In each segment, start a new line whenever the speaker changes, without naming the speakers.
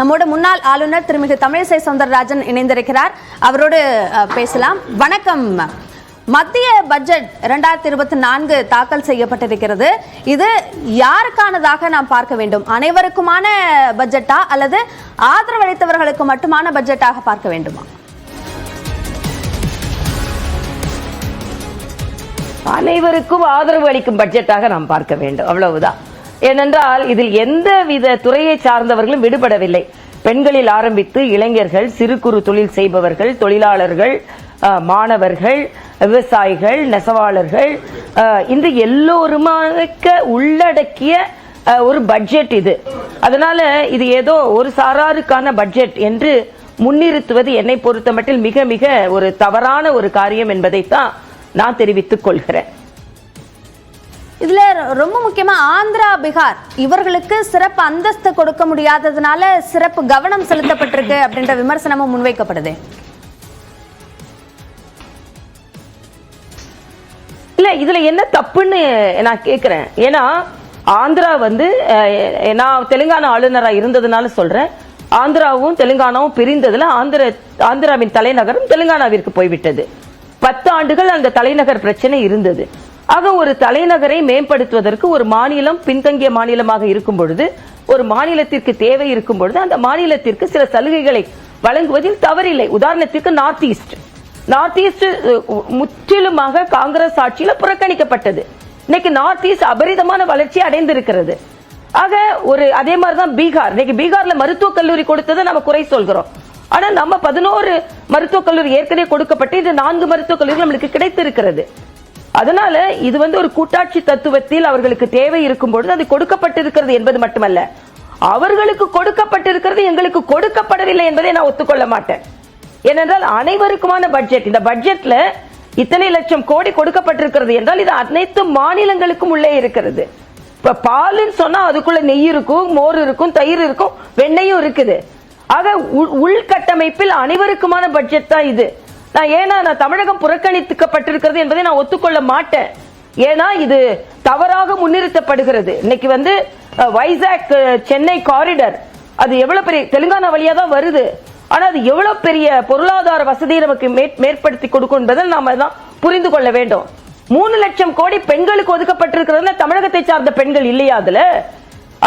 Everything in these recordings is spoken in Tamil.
நம்மோட முன்னாள் ஆளுநர் திருமிகு தமிழிசை சவுந்தரராஜன் இணைந்திருக்கிறார். அவரோடு பேசலாம். வணக்கம். மத்திய பட்ஜெட் 2024 தாக்கல் செய்யப்பட்டிருக்கிறது. இது யாருக்கானதாக நாம் பார்க்க வேண்டும்? அனைவருக்குமான பட்ஜெட்டா அல்லது ஆதரவளித்தவர்களுக்கு மட்டுமான பட்ஜெட்டாக பார்க்க வேண்டுமா?
அனைவருக்கும் ஆதரவு அளிக்கும் பட்ஜெட்டாக நாம் பார்க்க வேண்டும், அவ்வளவுதான். ஏனென்றால் இதில் எந்தவித துறையை சார்ந்தவர்களும் விடுபடவில்லை. பெண்களில் ஆரம்பித்து இளைஞர்கள், சிறு குறு தொழில் செய்பவர்கள், தொழிலாளர்கள், மாணவர்கள், விவசாயிகள், நெசவாளர்கள், இந்த எல்லோருமாக உள்ளடக்கிய ஒரு பட்ஜெட் இது. அதனால இது ஏதோ ஒரு சாராருக்கான பட்ஜெட் என்று முன்னிறுத்துவது என்னை பொறுத்த மட்டில் மிக மிக ஒரு தவறான ஒரு காரியம் என்பதைத்தான் நான் தெரிவித்துக் கொள்கிறேன்.
இதுல ரொம்ப முக்கியமா ஆந்திரா, பீகார் இவர்களுக்கு சிறப்பு அந்தஸ்து கொடுக்க முடியாததுனால சிறப்பு கவனம் செலுத்தப்பட்டிருக்கு அப்படின்ற விமர்சனமும் முன்வைக்கப்படுது.
இல்ல, இதுல என்ன தப்புன்னு நான் கேக்குறேன். ஏன்னா ஆந்திரா நான் தெலுங்கானா ஆளுநரா இருந்ததுனால சொல்றேன். ஆந்திராவும் தெலுங்கானாவும் பிரிந்ததுல ஆந்திராவின் தலைநகரம் தெலுங்கானாவிற்கு போய்விட்டது. 10 ஆண்டுகள் அந்த தலைநகர் பிரச்சனை இருந்தது. ஆக ஒரு தலைநகரை மேம்படுத்துவதற்கு ஒரு மாநிலம் பின்தங்கிய மாநிலமாக இருக்கும் பொழுது, ஒரு மாநிலத்திற்கு தேவை இருக்கும் பொழுது அந்த மாநிலத்திற்கு சில சலுகைகளை வழங்குவதில் தவறில்லை. உதாரணத்திற்கு நார்த் ஈஸ்ட் முற்றிலுமாக காங்கிரஸ் ஆட்சியில் புறக்கணிக்கப்பட்டது. இன்னைக்கு நார்த் ஈஸ்ட் அபரிதமான வளர்ச்சி அடைந்திருக்கிறது. ஆக அதே மாதிரிதான் பீகார். இன்னைக்கு பீகார்ல மருத்துவக் கல்லூரி கொடுத்ததை நம்ம குறை சொல்கிறோம். ஆனா நம்ம 11 மருத்துவக் கல்லூரி ஏற்கனவே கொடுக்கப்பட்டு இது 4 மருத்துவக் கல்லூரி நம்மளுக்கு கிடைத்திருக்கிறது. அதனால இது ஒரு கூட்டாட்சி தத்துவத்தில் அவர்களுக்கு தேவை இருக்கும் பொழுது அது கொடுக்கப்பட்டிருக்கிறது என்பது மட்டுமல்ல, அவர்களுக்கு கொடுக்கப்பட்டிருக்கிறது எங்களுக்கு கொடுக்கப்படவில்லை என்பதை நான் ஒத்துக்கொள்ள மாட்டேன். ஏனென்றால் அனைவருக்குமான பட்ஜெட், இந்த பட்ஜெட்ல இத்தனை லட்சம் கோடி கொடுக்கப்பட்டிருக்கிறது என்றால் இது அனைத்து மாநிலங்களுக்கும் உள்ளே இருக்கிறது. இப்ப பாலுன்னு சொன்னா அதுக்குள்ள நெய் இருக்கும், மோர் இருக்கும், தயிர் இருக்கும், வெண்ணையும் இருக்குது. ஆக உள்கட்டமைப்பில் அனைவருக்குமான பட்ஜெட் தான் இது. நான் தமிழகம் புறக்கணிக்கப்பட்டிருக்கிறது என்பதை நான் ஒத்துக்கொள்ள மாட்டேன். ஏன்னா இது தவறாக முன்னிறுத்தப்படுகிறது. இன்னைக்கு வைசாக் சென்னை காரிடர் அது எவ்வளவு பெரிய, தெலுங்கானா வழியா தான் வருது. ஆனா அது எவ்வளவு பெரிய பொருளாதார வசதியை நமக்கு மேற்படுத்தி கொடுக்கும் என்பதை நாம தான் புரிந்து கொள்ள வேண்டும். 3 லட்சம் கோடி பெண்களுக்கு ஒதுக்கப்பட்டிருக்கிறது. தமிழகத்தை சார்ந்த பெண்கள் இல்லையா அதுல?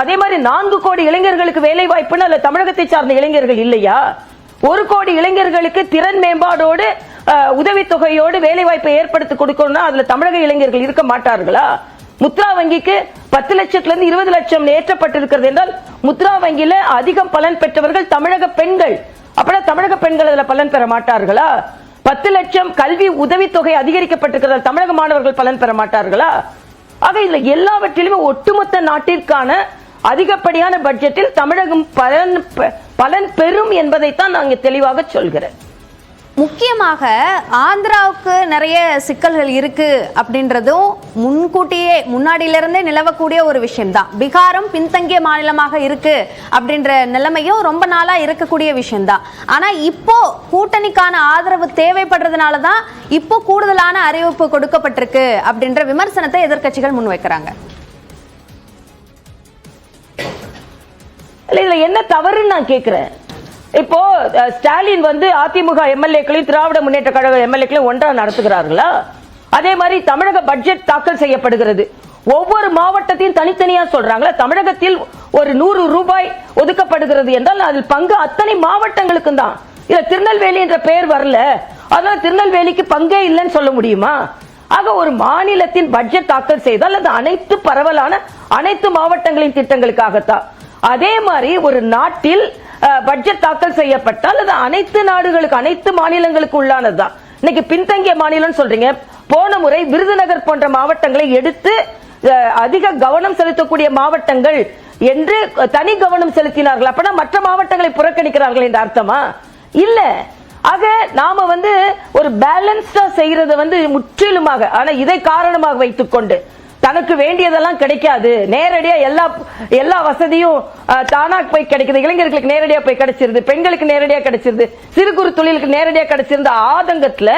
அதே மாதிரி 4 கோடி இளைஞர்களுக்கு வேலை வாய்ப்புன்னு அல்ல தமிழகத்தை சார்ந்த இளைஞர்கள் இல்லையா? 1 கோடி இளைஞர்களுக்கு திறன் மேம்பாடோடு உதவித்தொகையோடு வேலை வாய்ப்பை ஏற்படுத்தி கொடுக்கணும்னா அதுல தமிழக இளைஞர்கள் இருக்க மாட்டார்களா? முத்ரா வங்கிக்கு 10 லட்சத்திலிருந்து 20 லட்சம் ஏற்றப்பட்டிருக்கிறது என்றால் முத்ரா வங்கியில அதிகம் பலன் பெற்றவர்கள் தமிழக பெண்கள். அப்படின்னா தமிழக பெண்கள் அதுல பலன் பெற மாட்டார்களா? 10 லட்சம் கல்வி உதவித்தொகை அதிகரிக்கப்பட்டிருக்கிறது, தமிழக மாணவர்கள் பலன் பெற மாட்டார்களா? ஆக இதுல எல்லாவற்றிலுமே ஒட்டுமொத்த நாட்டிற்கான அதிகப்படியான பட்ஜெட்டில் தமிழகம் பலன் பெறும் என்பதைத்தான் நான் தெளிவாக சொல்கிறேன்.
முக்கியமாக ஆந்திராவுக்கு நிறைய சிக்கல்கள் இருக்கு அப்படின்றதும் முன்னாடியிலிருந்தே நிலவக்கூடிய ஒரு விஷயம் தான். பீகாரும் பின்தங்கிய மாநிலமாக இருக்கு அப்படின்ற நிலைமையும் ரொம்ப நாளா இருக்கக்கூடிய விஷயம் தான். ஆனா இப்போ கூட்டணிக்கான ஆதரவு தேவைப்படுறதுனால தான் இப்போ கூடுதலான அறிவிப்பு கொடுக்கப்பட்டிருக்கு அப்படின்ற விமர்சனத்தை எதிர்க்கட்சிகள் முன்வைக்கிறாங்க.
இதுல என்ன தவறுன்னு நான் கேட்கிறேன். இப்போ ஸ்டாலின் அதிமுக எம்எல்ஏக்களையும் திராவிட முன்னேற்ற கழக எம்எல்ஏக்களையும் ஒன்றா நடத்துகிறார்களா? அதே மாதிரி தமிழக பட்ஜெட் தாக்கல் செய்யப்படுகிறது. ஒவ்வொரு மாவட்டத்தையும் தனித்தனியா சொல்றாங்களா? தமிழகத்தில் ஒரு 100 ரூபாய் ஒதுக்கப்படுகிறது என்றால் அதில் பங்கு அத்தனை மாவட்டங்களுக்கும் தான். இதுல திருநெல்வேலி என்ற பெயர் வரல, அதனால திருநெல்வேலிக்கு பங்கே இல்லைன்னு சொல்ல முடியுமா? ஆக ஒரு மாநிலத்தின் பட்ஜெட் தாக்கல் செய்தால் அது அனைத்து பரவலான அனைத்து மாவட்டங்களின் திட்டங்களுக்காகத்தான். அதே மாதிரி ஒரு நாட்டில் பட்ஜெட் தாக்கல் செய்யப்பட்டால் அது அனைத்து நாடுகளுக்கு அனைத்து மாநிலங்களுக்கு உள்ளானதுதான். இன்னைக்கு பின்தங்கிய மாநிலம் சொல்றீங்க. போன முறை விருதுநகர் போன்ற மாவட்டங்களை எடுத்து அதிக கவனம் செலுத்தக்கூடிய மாவட்டங்கள் என்று தனி கவனம் செலுத்தினார்கள். அப்பனா மற்ற மாவட்டங்களை புறக்கணிக்கிறார்கள் என்ற அர்த்தமா? இல்ல. ஆக நாம ஒரு பேலன்ஸ்டா செய்யறது முற்றிலுமாக, ஆனா இதை காரணமாக வைத்துக் கொண்டு தனக்கு வேண்டியதெல்லாம் கிடைக்காது, நேரடியா எல்லா வசதியும் தானா போய் கிடைக்குது, இளைஞர்களுக்கு நேரடியா போய் கிடைச்சிருது, பெண்களுக்கு நேரடியா கிடைச்சிருது, சிறு குறு தொழிலுக்கு நேரடியா கிடைச்சிருந்த ஆதங்கத்துல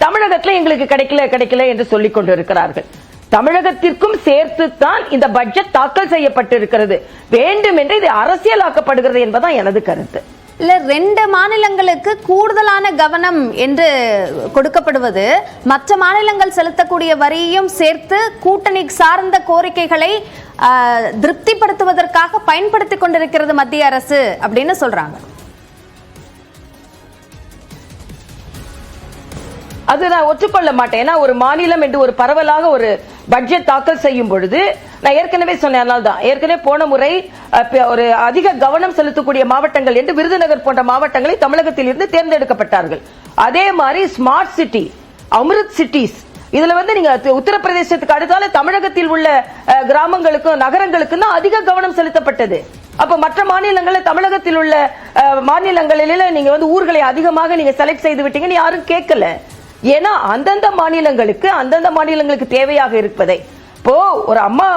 தமிழகத்துல எங்களுக்கு கிடைக்கல என்று சொல்லிக் கொண்டு இருக்கிறார்கள். தமிழகத்திற்கும் சேர்த்துத்தான் இந்த பட்ஜெட் தாக்கல் செய்யப்பட்டிருக்கிறது. வேண்டும் என்று இது அரசியலாக்கப்படுகிறது என்பதுதான் எனது கருத்து.
இல்ல, 2 மாநிலங்களுக்கு கூடுதலான கவனம் என்று கொடுக்கப்படுவது மற்ற மாநிலங்கள் செலுத்தக்கூடிய வரியையும் சேர்த்து கூட்டணி சார்ந்த கோரிக்கைகளை திருப்திப்படுத்துவதற்காக பயன்படுத்திக் கொண்டிருக்கிறது மத்திய அரசு அப்படின்னு சொல்றாங்க.
அது நான் ஒற்றுக்கொள்ள மாட்டேன். ஏன்னா ஒரு மாநிலம் என்று ஒரு பரவலாக ஒரு பட்ஜெட் தாக்கல் செய்யும் பொழுது நான் ஏற்கனவே சொன்னேன், ஏற்கனவே போன முறை ஒரு அதிக கவனம் செலுத்தக்கூடிய மாவட்டங்கள் என்று விருதுநகர் போன்ற மாவட்டங்களை தமிழகத்தில் இருந்து தேர்ந்தெடுக்கப்பட்டார்கள். அதே மாதிரி ஸ்மார்ட் சிட்டி, அமிர்த் சிட்டிஸ், இதுல நீங்க உத்தரப்பிரதேசத்துக்கு அடுத்தால தமிழகத்தில் உள்ள கிராமங்களுக்கும் நகரங்களுக்கும் தான் அதிக கவனம் செலுத்தப்பட்டது. அப்ப மற்ற மாநிலங்களில் தமிழகத்தில் உள்ள மாநிலங்களில நீங்க ஊர்களை அதிகமாக நீங்க செலக்ட் செய்து விட்டீங்கன்னு யாரும் கேட்கல. ஏன்னா அந்தந்த மாநிலங்களுக்கு தேவையாக இருப்பதை, இப்போ ஒரு அம்மா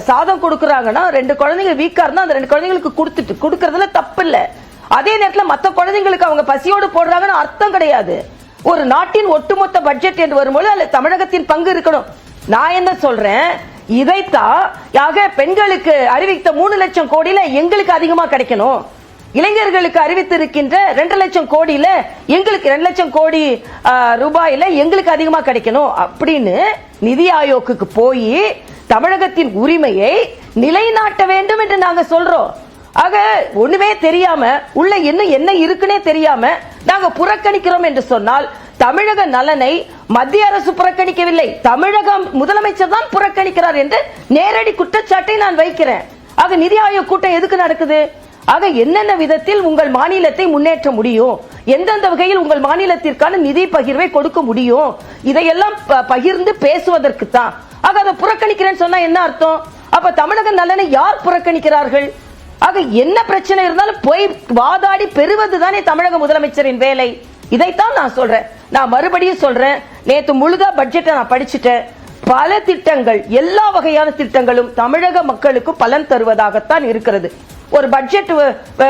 சாதம் கொடுக்கறாங்கன்னா 2 குழந்தைங்க வீக்கா இருந்தா அந்த 2 குழந்தைங்களுக்கு கொடுக்கறதுல தப்பு இல்ல. அதே நேரத்தில் மற்ற குழந்தைங்களுக்கு அவங்க பசியோடு போடுறாங்கன்னு அர்த்தம் கிடையாது. ஒரு நாட்டின் ஒட்டுமொத்த பட்ஜெட் என்று வரும்போது அதுல தமிழகத்தின் பங்கு இருக்கணும். நான் என்ன சொல்றேன், இதைத்தான் பெண்களுக்கு அறிவித்த 3 லட்சம் கோடியில எங்களுக்கு அதிகமா கிடைக்கணும், இளைஞர்களுக்கு அறிவித்திருக்கின்ற 2 லட்சம் கோடியில எங்களுக்கு 2 லட்சம் கோடி ரூபாயில எங்களுக்கு அதிகமா கிடைக்கணும் அப்படின்னு நிதி ஆயோக்கு போய் தமிழகத்தின் உரிமையை நிலைநாட்ட வேண்டும் என்று நாங்க சொல்றோம். ஆக ஒண்ணுமே தெரியாம உள்ள என்ன இருக்குன்னே தெரியாம நாங்க புறக்கணிக்கிறோம் என்று சொன்னால் தமிழக நலனை மத்திய அரசு புறக்கணிக்கவில்லை, தமிழக முதலமைச்சர் தான் புறக்கணிக்கிறார் என்று நேரடி குற்றச்சாட்டை நான் வைக்கிறேன். ஆக நிதி ஆயோக் கூட்டம் எதுக்கு நடக்குது? ஆக என்னென்ன விதத்தில் உங்கள் மாநிலத்தை முன்னேற்ற முடியும், எந்தெந்த வகையில் உங்கள் மாநிலத்திற்கான நிதி பகிர்வை கொடுக்க முடியும், இதையெல்லாம் பகிர்ந்து பேசுவதற்கு தான். ஆக அதை புறக்கணிக்கிறேன்னு சொன்னா என்ன அர்த்தம்? அப்ப தமிழக நலனை யார் புறக்கணிக்கிறார்கள்? ஆக என்ன பிரச்சனை இருந்தாலும் போய் வாதாடி பெறுவதுதானே தமிழக முதலமைச்சரின் வேலை. இதைத்தான் நான் சொல்றேன். நான் மறுபடியும் சொல்றேன், நேத்து முழுதா பட்ஜெட்டை நான் படிச்சுட்டேன். பல திட்டங்கள், எல்லா வகையான திட்டங்களும் தமிழக மக்களுக்கு பலன் தருவதாகத்தான் இருக்கிறது. ஒரு பட்ஜெட்,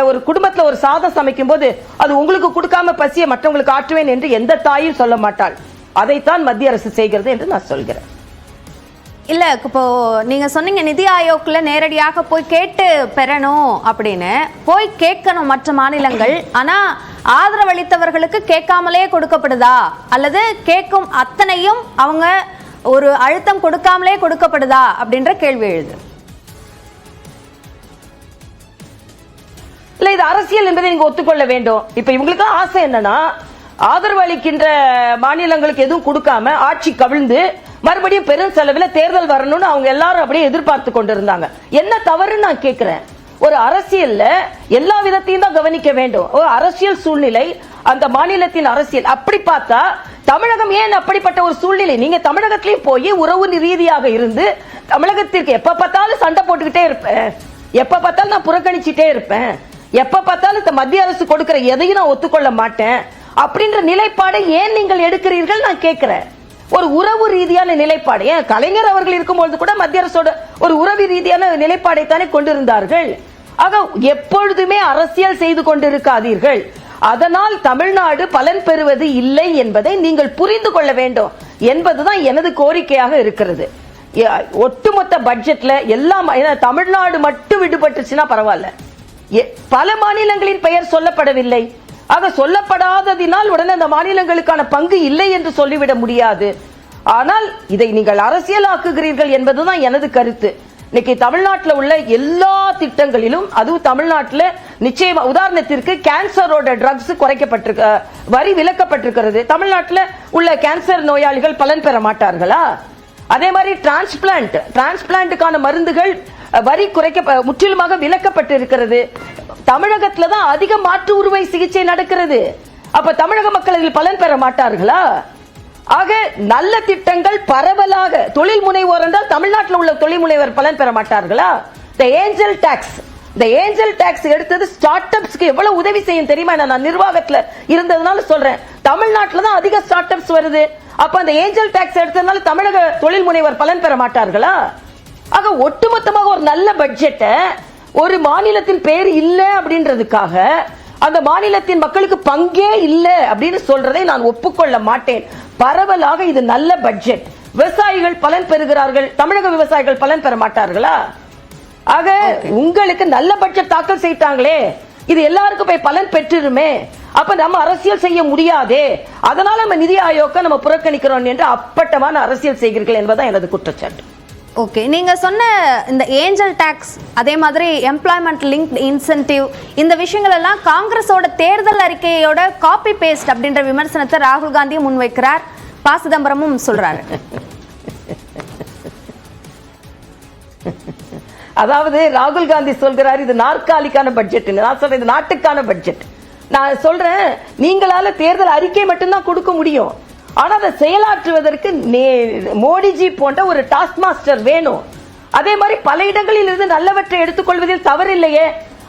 ஒரு குடும்பத்துல ஒரு சாதம் சமைக்கும் போது அது உங்களுக்கு கொடுக்காம பசிய மற்றவங்களுக்கு ஆற்றுவேன் என்று எந்த தாயும் சொல்ல மாட்டாள். அதைத்தான் மத்திய அரசு செய்கிறது என்று நான் சொல்கிறேன்.
இல்ல, இப்போ நீங்க சொன்னீங்க நிதி ஆயோக்ல நேரடியாக போய் கேட்டு பெறணும் அப்படின்னு. போய் கேட்கணும் மற்ற மாநிலங்கள், ஆனா ஆதரவளித்தவர்களுக்கு கேட்காமலே கொடுக்கப்படுதா அல்லது கேட்கும் அத்தனையும் அவங்க ஒரு அழுத்தம் கொடுக்காமலே கொடுக்கப்படுதா அப்படின்ற கேள்வி எழுது.
இல்ல, இது அரசியல் என்பதை நீங்க ஒத்துக்கொள்ள வேண்டும். இப்ப இவங்களுக்கு ஆசை என்னன்னா, ஆதரவு அளிக்கின்ற மாநிலங்களுக்கு எதுவும் கொடுக்காம ஆட்சி கவிழ்ந்து மறுபடியும் பெரும் செலவில் தேர்தல் வரணும்னு அவங்க எல்லாரும் அப்படியே எதிர்பார்த்து கொண்டிருந்தாங்க. என்ன தவறுன்னு நான் கேட்கிறேன். ஒரு அரசியல்ல எல்லா விதத்தையும் தான் கவனிக்க வேண்டும். ஒரு அரசியல் சூழ்நிலை, அந்த மாநிலத்தின் அரசியல். அப்படி பார்த்தா தமிழகம் ஏன் அப்படிப்பட்ட ஒரு சூழ்நிலை? நீங்க தமிழகத்திலையும் போய் உறவு ரீதியாக இருந்து தமிழகத்திற்கு எப்ப பார்த்தாலும் சண்டை போட்டுக்கிட்டே இருப்பேன், எப்ப பார்த்தாலும் நான் புறக்கணிச்சுட்டே இருப்பேன், எப்ப பார்த்தாலும் இந்த மத்திய அரசு கொடுக்கிற எதையும் நான் ஒத்துக்கொள்ள மாட்டேன் அப்படின்ற நிலைப்பாடை ஏன் நீங்கள் எடுக்கிறீர்கள் நான் கேட்கிறேன். ஒரு உறவு ரீதியான நிலைப்பாடு. ஏன் கலைஞர் அவர்கள் இருக்கும்போது கூட மத்திய அரசோட ஒரு உறவு ரீதியான நிலைப்பாடை தானே கொண்டிருந்தார்கள். ஆக எப்பொழுதுமே அரசியல் செய்து கொண்டிருக்காதீர்கள். அதனால் தமிழ்நாடு பலன் பெறுவது இல்லை என்பதை நீங்கள் புரிந்து கொள்ள வேண்டும் என்பதுதான் எனது கோரிக்கையாக இருக்கிறது. ஒட்டுமொத்த பட்ஜெட்ல எல்லாம் தமிழ்நாடு மட்டும் விடுபட்டுச்சுன்னா பரவாயில்ல, பல மாநிலங்களின் பெயர் சொல்லப்படவில்லை. ஆக சொல்லப்படாததினால் உடனே அந்த மாநிலங்களுக்கான பங்கு இல்லை என்று சொல்லிவிட முடியாது. ஆனால் இதை நீங்கள் அரசியலாக்குகிறீர்கள் என்பதுதான் எனது கருத்து. இன்னைக்கு தமிழ்நாட்டில் உள்ள எல்லா திட்டங்களிலும், அதுவும் தமிழ்நாட்டில் நிச்சயமா, உதாரணத்திற்கு கேன்சரோட ட்ரக்ஸ் குறைக்கப்பட்டிருக்க, வரி விலக்கப்பட்டிருக்கிறது. தமிழ்நாட்டில் உள்ள கேன்சர் நோயாளிகள் பலன் பெற மாட்டார்களா? அதே மாதிரி டிரான்ஸ்பிளான்ட்டுக்கான மருந்துகள் வரி முற்றிலுமாக விலக்கப்பட்டிருக்கிறது. தமிழகத்துல தான் அதிக மாற்று உருவை சிகிச்சை நடக்கிறது. அப்ப தமிழக மக்கள் இதில் பலன் பெற மாட்டார்களா? ஆக நல்ல திட்டங்கள் பரவலாக, தொழில் முனைவோர் என்றால் தமிழ்நாட்டில் உள்ள தொழில் முனைவர் பலன் பெற மாட்டார்களா? இந்த ஏஞ்சல் டாக்ஸ் எடுத்தது ஸ்டார்ட் அப்ஸ்க்கு எவ்வளவு உதவி செய்யும் தெரியுமா? நான் நிர்வாகத்துல இருந்ததுனால சொல்றேன். தமிழ்நாட்டில் தான் அதிக ஸ்டார்ட் அப்ஸ் வருது. அப்ப அந்த ஏஞ்சல் டாக்ஸ் எடுத்ததுனால தமிழக தொழில் முனைவர் பலன் பெற மாட்டார்களா? ஆக ஒட்டுமொத்தமாக ஒரு நல்ல பட்ஜெட்டை ஒரு மாநிலத்தின் பேர் இல்ல அப்படின்றதுக்காக அந்த மாநிலத்தின் மக்களுக்கு பங்கே இல்ல அப்படின்னு சொல்றதை நான் ஒப்புக்கொள்ள மாட்டேன். பரவலாக இது நல்ல பட்ஜெட். விவசாயிகள் பலன் பெறுகிறார்கள், தமிழக விவசாயிகள் பலன் பெற மாட்டார்களா? ஆக உங்களுக்கு நல்ல பட்ஜெட் தாக்கல் செய்தாங்களே, இது எல்லாருக்கும் போய் பலன் பெற்றுருமே, அப்ப நம்ம அரசியல் செய்ய முடியாதே, அதனால நம்ம நிதி ஆயோக்க நம்ம புறக்கணிக்கிறோம் என்று அப்பட்டமான அரசியல் செய்கிறீர்கள் என்பதுதான் எனது குற்றச்சாட்டு.
ஓகே, நீங்க சொன்ன இந்த ஏஞ்சல் டாக்ஸ், அதே மாதிரி எம்ப்ளாய்மெண்ட் லிங்க் இன்சென்டிவ், இந்த விஷயங்கள் எல்லாம் காங்கிரஸோட தேர்தல் அறிக்கையோட காப்பி பேஸ்ட் அப்படின்ற விமர்சனத்தை ராகுல் காந்தியும் முன்வைக்கிறார், ப. சிதம்பரமும் சொல்றாரு.
அதாவது ராகுல் காந்தி சொல்கிறார் இது நாற்காலிக்கான பட்ஜெட், நான் சொல்றேன் இது நாட்டுக்கான பட்ஜெட். நான் சொல்றேன் நீங்களால தேர்தல் அறிக்கை மட்டும்தான் கொடுக்க முடியும், ஆனா அதை செயலாற்றுவதற்கு மோடிஜி போன்ற ஒரு டாஸ்க் மாஸ்டர் வேணும். அதே மாதிரி பல இடங்களில் இருந்து நல்லவற்றை எடுத்துக்கொள்வதில் தவறில்லையே.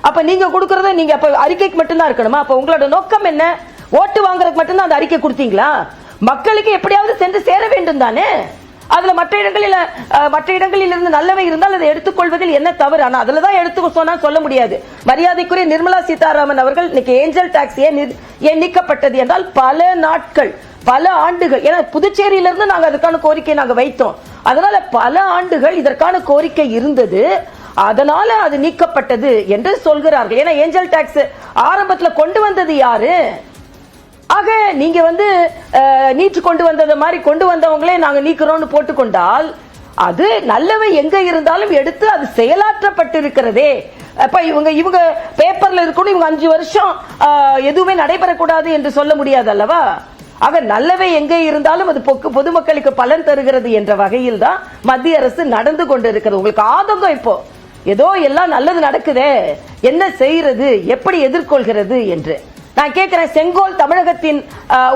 அப்ப நீங்க கொடுக்கறத நீங்க அப்ப அறிக்கைக்கு மட்டும்தான் இருக்கணுமா? அப்ப உங்களோட நோக்கம் என்ன? ஓட்டு வாங்குறதுக்கு மட்டும்தான் அந்த அறிக்கை கொடுத்தீங்களா? மக்களுக்கு எப்படியாவது சென்று சேர வேண்டும் தானே. அதுல மற்ற இடங்களில் இருந்து நல்லவை இருந்தால் அதை எடுத்துக்கொள்வதில் என்ன தவறு? ஆனா அதுலதான் எடுத்து சொன்னா சொல்ல முடியாது. மரியாதைக்குரிய நிர்மலா சீதாராமன் அவர்கள் இன்னைக்கு ஏஞ்சல் டாக்ஸ் ஏன் நீக்கப்பட்டது என்றால் பல நாட்கள், பல ஆண்டுகள், ஏன்னா புதுச்சேரியில இருந்து நாங்க அதுக்கான கோரிக்கை நாங்க வைத்தோம், அதனால பல ஆண்டுகள் இதற்கான கோரிக்கை இருந்தது, அதனால அது நீக்கப்பட்டது என்று சொல்கிறார்கள். ஏன்னா ஏஞ்சல் டாக்ஸ் ஆரம்பத்துல கொண்டு வந்தது யாரு? ஆக நீங்க நீட்டு கொண்டு வந்தது மாதிரி கொண்டு வந்தவங்களே நாங்க நீக்கிறோம்னு போட்டுக்கொண்டால் அது நல்லவை எங்க இருந்தாலும் எடுத்து அது செயலாற்றப்பட்டிருக்கிறதே. அப்ப இவங்க பேப்பர்ல இருக்கணும், இவங்க 5 வருஷம் எதுவுமே நடைபெறக்கூடாது என்று சொல்ல முடியாது அல்லவா? ஆக நல்லவை எங்கே இருந்தாலும் அது பொதுமக்களுக்கு பலன் தருகிறது என்ற வகையில் தான் மத்திய அரசு நடந்து கொண்டு இருக்கிறது. உங்களுக்கு ஆதங்கம் இப்போ ஏதோ எல்லாம் நல்லது நடக்குதே, என்ன செய்யறது, எப்படி எதிர்கொள்கிறது என்று நான் கேட்கிறேன். செங்கோல் தமிழகத்தின்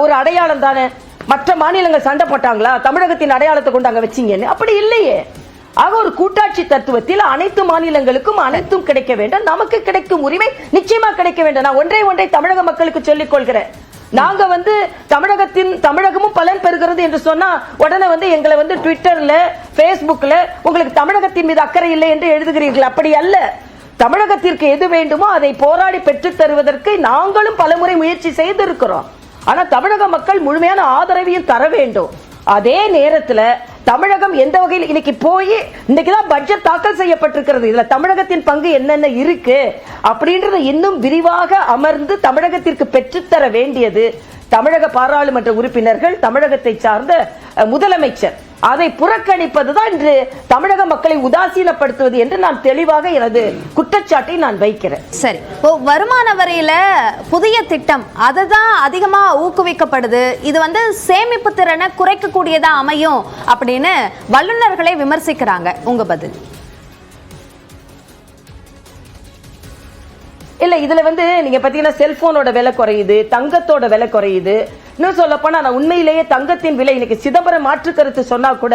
ஒரு அடையாளம் தானே. மற்ற மாநிலங்கள் சண்டை போட்டாங்களா தமிழகத்தின் அடையாளத்தை கொண்டு அங்க வச்சீங்கன்னு? அப்படி இல்லையே. ஆக ஒரு கூட்டாட்சி தத்துவத்தில் அனைத்து மாநிலங்களுக்கும் அனைத்தும் கிடைக்க வேண்டும், நமக்கு கிடைக்கும் உரிமை நிச்சயமா கிடைக்க வேண்டும். நான் ஒன்றை தமிழக மக்களுக்கு சொல்லிக் கொள்கிறேன். நாங்க தமிழகமும் பலன் பெறுகிறது என்று சொன்னா உடனே எங்களை ட்விட்டர்ல பேஸ்புக்ல உங்களுக்கு தமிழகத்தின் மீது அக்கறை இல்லை என்று எழுதுகிறீர்கள். அப்படி அல்ல. தமிழகத்திற்கு எது வேண்டுமோ அதை போராடி பெற்றுத் தருவதற்கு நாங்களும் பலமுறை முயற்சி செய்திருக்கிறோம். ஆனா தமிழக மக்கள் முழுமையான ஆதரவையும் தர வேண்டும். அதே நேரத்தில் தமிழகம் எந்த வகையில் இன்னைக்குதான் பட்ஜெட் தாக்கல் செய்யப்பட்டிருக்கிறது, இதுல தமிழகத்தின் பங்கு என்னென்ன இருக்கு அப்படின்றத இன்னும் விரிவாக அமர்ந்து தமிழகத்திற்கு பெற்றுத்தர வேண்டியது தமிழக பாராளுமன்ற உறுப்பினர்கள், தமிழகத்தை சார்ந்த முதலமைச்சர். அதை புறக்கணிப்பதுதான் இன்று தமிழக மக்களை உதாசீனப்படுத்துவது என்று நான் தெளிவாக எனது குற்றச்சாட்டை நான் வைக்கிறேன்.
சரி, வருமான வரியில புதிய திட்டம் அதுதான் அதிகமா ஊக்குவிக்கப்படுது, இது சேமிப்பு திறனை குறைக்கக்கூடியதா அமையும் அப்படின்னு வல்லுநர்களை விமர்சிக்கிறாங்க. உங்க பதில்?
இல்ல, இதுல நீங்க பாத்தீங்கன்னா செல்போனோட விலை குறையுது, தங்கத்தோட விலை குறையுது. இன்னும் சொல்ல போனா நான் உண்மையிலேயே தங்கத்தின் விலை இன்னைக்கு சிதம்பரம் மாற்று கருத்து சொன்னா கூட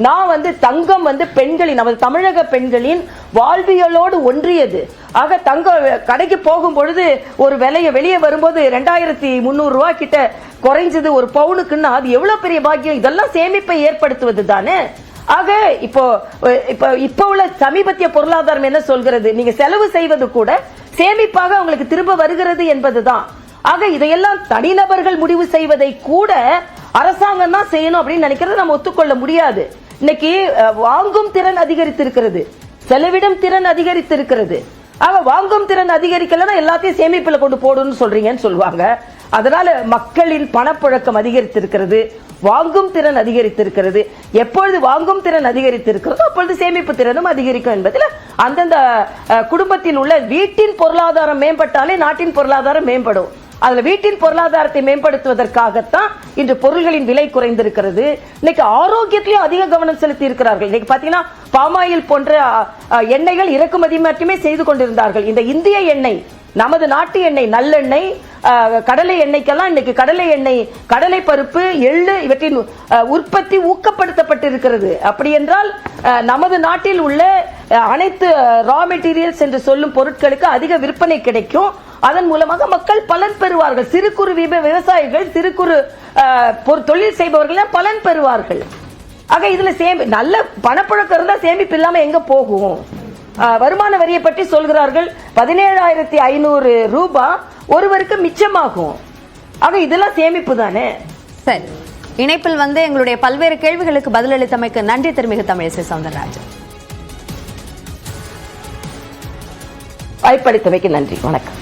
நான் தங்கம் பெண்களின், நமது தமிழக பெண்களின் வாழ்வியலோடு ஒன்றியது. ஆக தங்க கடைக்கு போகும் பொழுது ஒரு விலையை வெளியே வரும்போது 2300 ரூபாய் கிட்ட குறைஞ்சது ஒரு பவுனுக்குன்னா அது எவ்வளவு பெரிய பாக்கியம். இதெல்லாம் சேமிப்பை ஏற்படுத்துவது தானே. ஆக இப்போ உள்ள சமீபத்திய பொருளாதாரம் என்ன சொல்கிறது? நீங்க செலவு செய்வது கூட சேமிப்பாக உங்களுக்கு திரும்ப வருகிறது என்பதுதான். ஆக இதையெல்லாம் தனிநபர்கள் முடிவு செய்வதை கூட அரசாங்கம் தான் செய்யணும் அப்படின்னு நினைக்கிறது நம்ம ஒத்துக்கொள்ள முடியாது. இன்னைக்கு வாங்கும் திறன் அதிகரித்திருக்கிறது, செலவிடும் திறன் அதிகரித்திருக்கிறது. ஆக வாங்கும் திறன் அதிகரிக்கலன்னா எல்லாத்தையும் சேமிப்புல கொண்டு போடுன்னு சொல்றீங்கன்னு சொல்லுவாங்க. அதனால மக்களின் பணப்புழக்கம் அதிகரித்திருக்கிறது, வாங்கும் திறன் அதிகரித்திருக்கிறது. எப்பொழுது வாங்கும் திறன் அதிகரித்திருக்கிறதோ அப்பொழுது சேமிப்பு திறனும் அதிகரிக்கும் என்பதில் அந்தந்த குடும்பத்தில் உள்ள வீட்டின் பொருளாதாரம் மேம்பட்டாலே நாட்டின் பொருளாதாரம் மேம்படும். அதுல வீட்டின் பொருளாதாரத்தை மேம்படுத்துவதற்காகத்தான் இன்று பொருள்களின் விலை குறைந்திருக்கிறது. இன்னைக்கு ஆரோக்கியத்திலும் அதிக கவனம் செலுத்தி இருக்கிறார்கள். இன்னைக்கு பாத்தீங்கன்னா பாமாயில் போன்ற எண்ணெய்கள் இறக்குமதி மட்டுமே செய்து கொண்டிருந்தார்கள். இந்த இந்திய எண்ணெய், நமது நாட்டு எண்ணெய், நல்லெண்ணெய், கடலை எண்ணெய்க்கெல்லாம் இன்னைக்கு கடலை எண்ணெய், கடலை பருப்பு, எள்ளு இவற்றின் உற்பத்தி ஊக்கப்படுத்தப்பட்டிருக்கிறது. அப்படி என்றால் நமது நாட்டில் உள்ள அனைத்து ரா மெட்டீரியல்ஸ் என்று சொல்லும் பொருட்களுக்கு அதிக விற்பனை கிடைக்கும். அதன் மூலமாக மக்கள் பலன் பெறுவார்கள். சிறு குறு விவசாயிகள், சிறு குறு தொழில் செய்பவர்கள் பலன் பெறுவார்கள். ஆக இதுல நல்ல பணப்புழக்கம் இருந்தா சேமிப்பு இல்லாம எங்க போகும்? வருமான வரியை பற்றி சொல்கிறார்கள், 17,500 ரூபாய் ஒருவருக்கு மிச்சமாகும். ஆக இதெல்லாம் சேமிப்பு தானே.
சரி, இணைப்பில் வந்து எங்களுடைய பல்வேறு கேள்விகளுக்கு பதிலளித்தமைக்கு நன்றி திருமிகு தமிழிசை சவுந்தரராஜன்.
வாய்ப்பளித்தமைக்கு நன்றி. வணக்கம்.